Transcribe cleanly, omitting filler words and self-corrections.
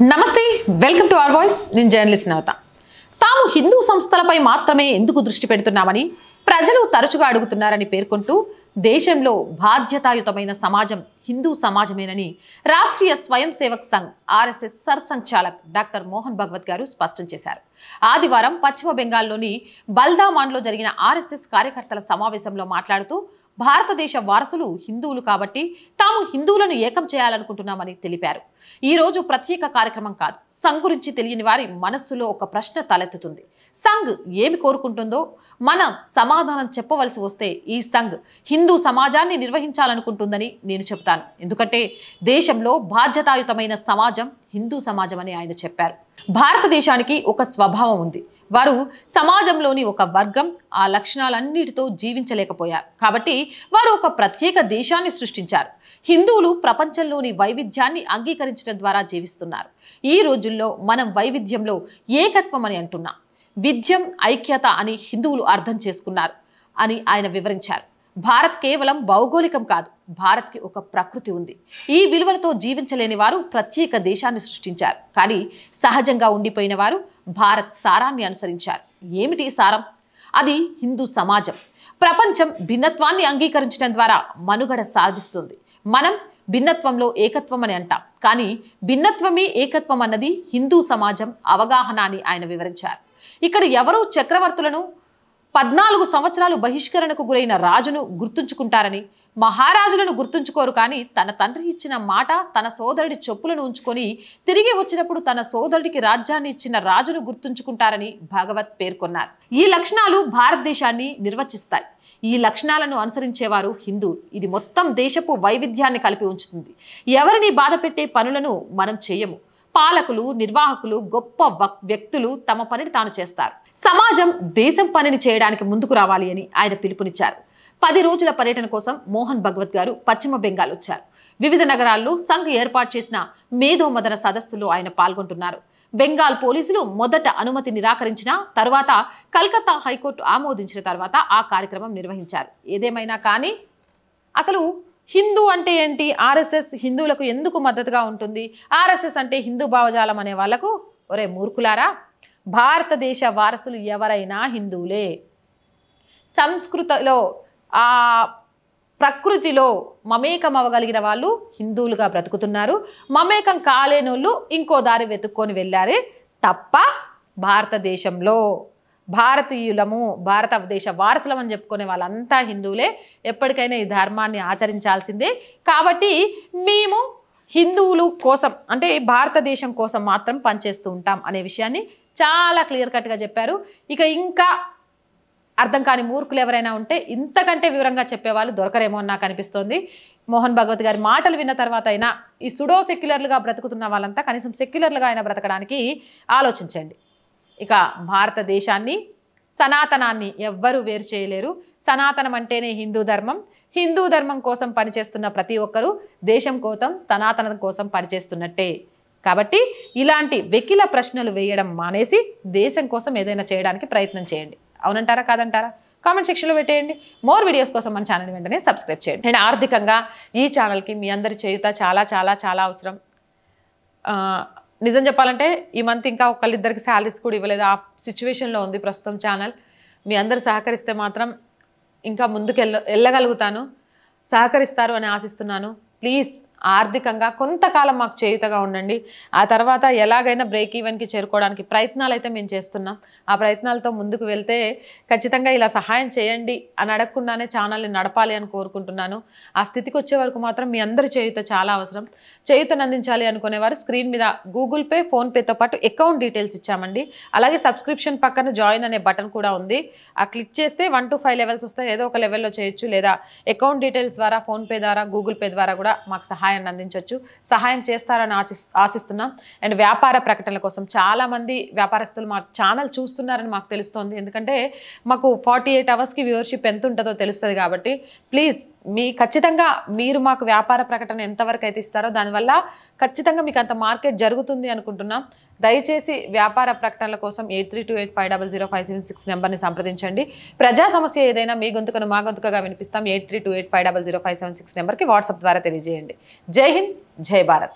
నమస్తే welcome to our voice నేను journalist నవత తాము హిందూ సంస్థలపై మాత్రమే ఎందుకు దృష్టి పెడుతున్నామని ప్రజలు తరచుగా అడుగుతున్నారని పేర్కొంటూ దేశంలో బాధ్యతాయుతమైన సమాజం హిందూ సమాజమేనని రాష్ట్రీయ స్వయం సేవక్ సంఘ్ ఆర్ఎస్ఎస్ సర్సంఘచాలక్ డాక్టర్ మోహన్ భగవత్ గారు స్పష్టం చేశారు. ఆదివారం పశ్చిమ బెంగాల్లోని బల్దామాన్లో జరిగిన ఆర్ఎస్ఎస్ కార్యకర్తల సమావేశంలో మాట్లాడుతూ భారతదేశ వారసులు హిందువులు కాబట్టి తాము హిందువులను ఏకం చేయాలనుకుంటున్నామని తెలిపారు. ఈ రోజు ప్రత్యేక కార్యక్రమం కాదు. సంఘ్ గురించి తెలియని వారి మనస్సులో ఒక ప్రశ్న తలెత్తుతుంది. సంఘ్ ఏమి కోరుకుంటుందో మనం సమాధానం చెప్పవలసి వస్తే ఈ సంఘ్ హిందూ సమాజాన్ని నిర్వహించాలనుకుంటుందని నేను చెప్తాను. ఎందుకంటే దేశంలో బాధ్యతాయుతమైన సమాజం హిందూ సమాజం అని ఆయన చెప్పారు. భారతదేశానికి ఒక స్వభావం ఉంది. వారు సమాజంలోని ఒక వర్గం ఆ లక్షణాలన్నిటితో జీవించలేకపోయారు. కాబట్టి వారు ఒక ప్రత్యేక దేశాన్ని సృష్టించారు. హిందువులు ప్రపంచంలోని వైవిధ్యాన్ని అంగీకరించడం ద్వారా జీవిస్తున్నారు. ఈ రోజుల్లో మనం వైవిధ్యంలో ఏకత్వం అని అంటున్నాం. విద్యం ఐక్యత అని హిందువులు అర్థం చేసుకున్నారు అని ఆయన వివరించారు. భారత్ కేవలం భౌగోళికం కాదు, భారత్కి ఒక ప్రకృతి ఉంది. ఈ విలువలతో జీవించలేని వారు ప్రత్యేక దేశాన్ని సృష్టించారు. కానీ సహజంగా ఉండిపోయిన వారు భారత్ సారాన్ని అనుసరించారు. ఏమిటి సారం? అది హిందూ సమాజం. ప్రపంచం భిన్నత్వాన్ని అంగీకరించడం ద్వారా మనుగడ సాధిస్తుంది. మనం భిన్నత్వంలో ఏకత్వం అని అంటాం, కానీ భిన్నత్వమే ఏకత్వం అన్నది హిందూ సమాజం అవగాహన అని ఆయన వివరించారు. ఇక్కడ ఎవరో చక్రవర్తులను 14 సంవత్సరాలు బహిష్కరణకు గురైన రాజును గుర్తుంచుకుంటారని, మహారాజులను గుర్తుంచుకోరు. కానీ తన తండ్రి ఇచ్చిన మాట, తన సోదరుడి చెప్పులను ఉంచుకొని తిరిగి వచ్చినప్పుడు తన సోదరుడికి రాజ్యాన్ని ఇచ్చిన రాజును గుర్తుంచుకుంటారని భాగవత్ పేర్కొన్నారు. ఈ లక్షణాలు భారతదేశాన్ని నిర్వచిస్తాయి. ఈ లక్షణాలను అనుసరించేవారు హిందూ. ఇది మొత్తం దేశపు వైవిధ్యాన్ని కలిపి ఉంచుతుంది. ఎవరిని బాధ పెట్టే పనులను మనం చేయము. పాలకులు, నిర్వాహకులు, గొప్ప వ్యక్తులు తమ పనిని తాను చేస్తారు. సమాజం దేశం పనిని చేయడానికి ముందుకు రావాలి అని ఆయన పిలుపునిచ్చారు. 10 రోజుల పర్యటన కోసం మోహన్ భగవత్ గారు పశ్చిమ బెంగాల్ వచ్చారు. వివిధ నగరాల్లో సంఘ్ ఏర్పాటు చేసిన మేధో మదన సదస్సులో ఆయన పాల్గొంటున్నారు. బెంగాల్ పోలీసులు మొదట అనుమతి నిరాకరించిన తర్వాత కలకత్తా హైకోర్టు ఆమోదించిన తర్వాత ఆ కార్యక్రమం నిర్వహించారు. ఏదేమైనా కానీ అసలు హిందూ అంటే ఏంటి? ఆర్ఎస్ఎస్ హిందువులకు ఎందుకు మద్దతుగా ఉంటుంది? ఆర్ఎస్ఎస్ అంటే హిందూ భావజాలం అనే వాళ్లకు ఒరే మూర్ఖులారా, భారతదేశ వారసులు ఎవరైనా హిందువులే. సంస్కృతిలో ఆ ప్రకృతిలో మమేకం అవ్వగలిగిన వాళ్ళు హిందువులుగా బ్రతుకుతున్నారు. మమేకం కాలేనోళ్ళు ఇంకో దారి వెతుక్కొని వెళ్ళారే తప్ప భారతదేశంలో భారతీయులము, భారతదేశ వారసులం అని చెప్పుకునే వాళ్ళంతా హిందువులే. ఎప్పటికైనా ఈ ధర్మాన్ని ఆచరించాల్సిందే. కాబట్టి మేము హిందువులు కోసం అంటే భారతదేశం కోసం మాత్రం పనిచేస్తూ ఉంటాం అనే విషయాన్ని చాలా క్లియర్ కట్గా చెప్పారు. ఇక ఇంకా అర్థం కాని మూర్ఖులు ఎవరైనా ఉంటే ఇంతకంటే వివరంగా చెప్పేవాళ్ళు దొరకరేమో అని నాకు అనిపిస్తోంది. మోహన్ భగవత్ గారి మాటలు విన్న తర్వాత అయినా ఈ సుడో సెక్యులర్లుగా బ్రతుకుతున్న వాళ్ళంతా కనీసం సెక్యులర్లుగా అయినా బ్రతకడానికి ఆలోచించండి. ఇక భారతదేశాన్ని, సనాతనాన్ని ఎవ్వరూ వేరు చేయలేరు. సనాతనం అంటేనే హిందూ ధర్మం. హిందూ ధర్మం కోసం పనిచేస్తున్న ప్రతి ఒక్కరూ దేశం కోసం, సనాతనం కోసం పనిచేస్తున్నట్టే. కాబట్టి ఇలాంటి వెకిల ప్రశ్నలు వేయడం మానేసి దేశం కోసం ఏదైనా చేయడానికి ప్రయత్నం చేయండి. అవునంటారా కాదంటారా? కామెంట్ సెక్షన్లో పెట్టేయండి. మోర్ వీడియోస్ కోసం మన ఛానల్ వెంటనే సబ్స్క్రైబ్ చేయండి. నేను ఆర్థికంగా ఈ ఛానల్కి మీ అందరి చేయుత చాలా చాలా చాలా అవసరం. నిజం చెప్పాలంటే ఈ మంత్ ఇంకా ఒకళ్ళిద్దరికి శాలరీస్ కూడా ఇవ్వలేదు. ఆ సిచ్యువేషన్లో ఉంది ప్రస్తుతం ఛానల్. మీ అందరు సహకరిస్తే మాత్రం ఇంకా ముందుకు వెళ్ళగలుగుతాను. సహకరిస్తారు అని ఆశిస్తున్నాను. ప్లీజ్ ఆర్థికంగా కొంతకాలం మాకు చేయుతగా ఉండండి. ఆ తర్వాత ఎలాగైనా బ్రేక్ ఈవెన్కి చేరుకోవడానికి ప్రయత్నాలు అయితే మేము చేస్తున్నాం. ఆ ప్రయత్నాలతో ముందుకు వెళ్తే ఖచ్చితంగా ఇలా సహాయం చేయండి అని అడగకుండానే ఛానల్ని నడపాలి అని కోరుకుంటున్నాను. ఆ స్థితికి వచ్చే వరకు మాత్రం మీ అందరి చేయుత చాలా అవసరం. చేయుతను అందించాలి అనుకునేవారు స్క్రీన్ మీద గూగుల్ పే, ఫోన్పేతో పాటు అకౌంట్ డీటెయిల్స్ ఇచ్చామండి. అలాగే సబ్స్క్రిప్షన్ పక్కన జాయిన్ అనే బటన్ కూడా ఉంది. ఆ క్లిక్ చేస్తే 1 to 5 లెవెల్స్ వస్తాయి. ఏదో ఒక లెవెల్లో చేయొచ్చు. లేదా అకౌంట్ డీటెయిల్స్ ద్వారా, ఫోన్పే ద్వారా, గూగుల్ పే ద్వారా కూడా మాకు సహాయాన్ని అందించవచ్చు. సహాయం చేస్తారని ఆశిస్తున్నాం. అండ్ వ్యాపార ప్రకటనల కోసం చాలామంది వ్యాపారస్తులు మా ఛానల్ చూస్తున్నారని మాకు తెలుస్తోంది. ఎందుకంటే మాకు 48 అవర్స్కి వ్యూవర్షిప్ ఎంత ఉంటుందో తెలుస్తుంది. కాబట్టి ప్లీజ్ ఖచ్చితంగా మీరు మాకు వ్యాపార ప్రకటన ఎంతవరకు అయితే ఇస్తారో దానివల్ల ఖచ్చితంగా మీకు అంత మార్కెట్ జరుగుతుంది అనుకుంటున్నాం. దయచేసి వ్యాపార ప్రకటనల కోసం 8328500576 నెంబర్ని సంప్రదించండి. ప్రజా సమస్య ఏదైనా మీ గొంతుకను మా గొంతుకగా వినిపిస్తాం. 8328500576 నెంబర్కి వాట్సాప్ ద్వారా తెలియజేయండి. జై హింద్, జై భారత్.